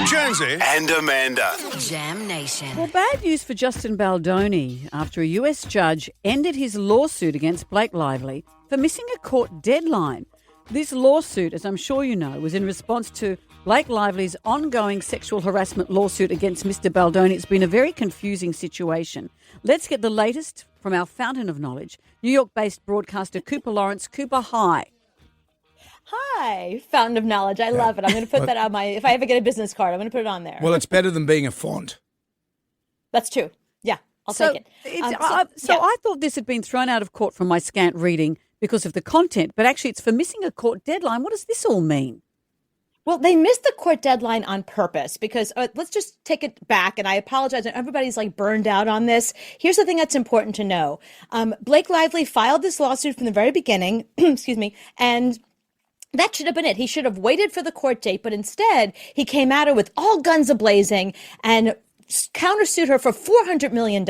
Jonesy and Amanda. Jam Nation. Well, bad news for Justin Baldoni after a US judge ended his lawsuit against Blake Lively for missing a court deadline. This lawsuit, as I'm sure you know, was in response to Blake Lively's ongoing sexual harassment lawsuit against Mr. Baldoni. It's been a very confusing situation. Let's get the latest from our fountain of knowledge, New York-based broadcaster Cooper Lawrence. Cooper, hi. Hi, fountain of knowledge. I love it. I'm going to put that on if I ever get a business card, I'm going to put it on there. Well, it's better than being a font. That's true. Yeah, I'll take it. I thought this had been thrown out of court from my scant reading because of the content, but actually it's for missing a court deadline. What does this all mean? Well, they missed the court deadline on purpose because let's just take it back. And I apologize. Everybody's like burned out on this. Here's the thing that's important to know. Blake Lively filed this lawsuit from the very beginning, excuse me, and that should have been it. He should have waited for the court date, but instead he came at her with all guns a-blazing and countersued her for $400 million,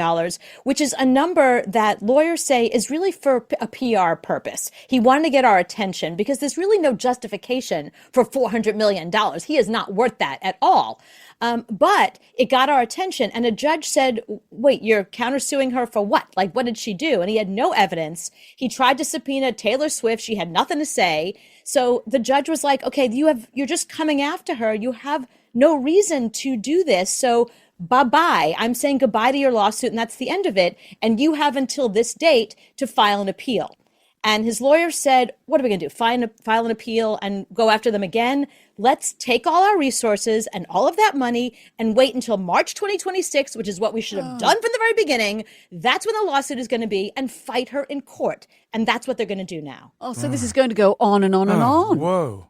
which is a number that lawyers say is really for a PR purpose. He wanted to get our attention because there's really no justification for $400 million. He is not worth that at all. But it got our attention, and a judge said, wait, you're countersuing her for what? Like, what did she do? And he had no evidence. He tried to subpoena Taylor Swift. She had nothing to say. So the judge was like, okay, you're just coming after her. You have no reason to do this. So bye-bye. I'm saying goodbye to your lawsuit, and that's the end of it. And you have until this date to file an appeal. And his lawyer said, what are we going to do? File an appeal and go after them again? Let's take all our resources and all of that money and wait until March 2026, which is what we should have done from the very beginning. That's when the lawsuit is going to be, and fight her in court. And that's what they're going to do now. Oh, so this is going to go on and on and on. Whoa.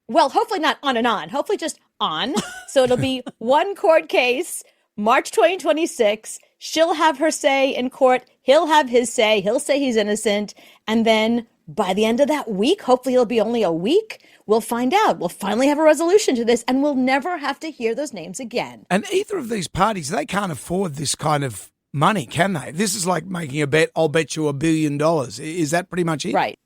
Well, hopefully not on and on. Hopefully just on. So it'll be one court case, March 2026. She'll have her say in court. He'll have his say. He'll say he's innocent. And then by the end of that week, hopefully it'll be only a week, we'll find out. We'll finally have a resolution to this, and we'll never have to hear those names again. And either of these parties, they can't afford this kind of money, can they? This is like making a bet, I'll bet you $1 billion. Is that pretty much it? Right.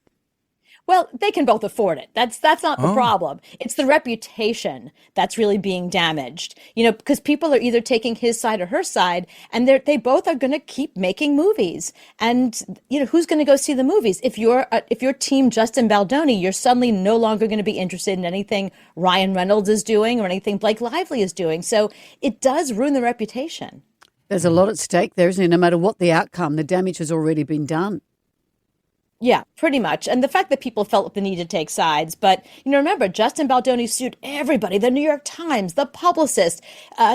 Well, they can both afford it. That's not the problem. It's the reputation that's really being damaged. You know, because people are either taking his side or her side, and they both are going to keep making movies. And you know, who's going to go see the movies? If you're team Justin Baldoni, you're suddenly no longer going to be interested in anything Ryan Reynolds is doing or anything Blake Lively is doing. So it does ruin the reputation. There's a lot at stake there, isn't there? No matter what the outcome, the damage has already been done. Yeah, pretty much. And the fact that people felt the need to take sides. But, you know, remember, Justin Baldoni sued everybody, the New York Times, the publicist.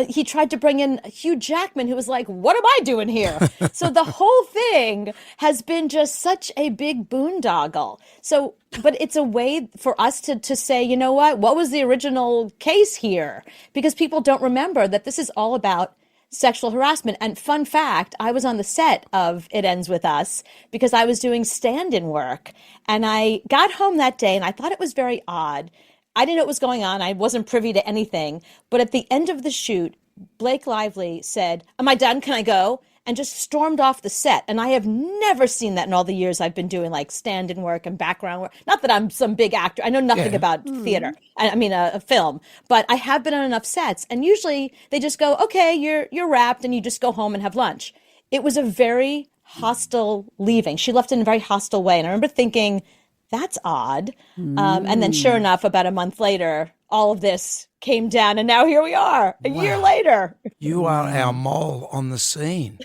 He tried to bring in Hugh Jackman, who was like, what am I doing here? So the whole thing has been just such a big boondoggle. So, but it's a way for us to say, you know what was the original case here? Because people don't remember that this is all about sexual harassment. And fun fact, I was on the set of It Ends With Us because I was doing stand-in work. And I got home that day and I thought it was very odd. I didn't know what was going on. I wasn't privy to anything. But at the end of the shoot, Blake Lively said, am I done? Can I go? And just stormed off the set. And I have never seen that in all the years I've been doing like stand-in work and background work. Not that I'm some big actor. I know nothing about theater. I mean, a film. But I have been on enough sets. And usually they just go, okay, you're wrapped, and you just go home and have lunch. It was a very hostile leaving. She left in a very hostile way. And I remember thinking, that's odd. And then sure enough, about a month later, all of this came down, and now here we are, a year later. You are our mole on the scene.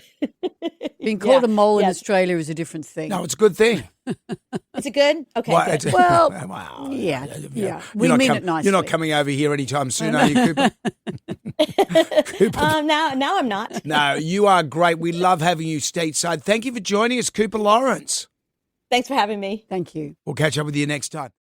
Being called a mole in Australia is a different thing. No, it's a good thing. Is it good? Okay, Well, good. Well, yeah. We mean it nicely. You're not coming over here anytime soon, are you, Cooper? Now I'm not. No, you are great. We love having you stateside. Thank you for joining us, Cooper Lawrence. Thanks for having me. Thank you. We'll catch up with you next time.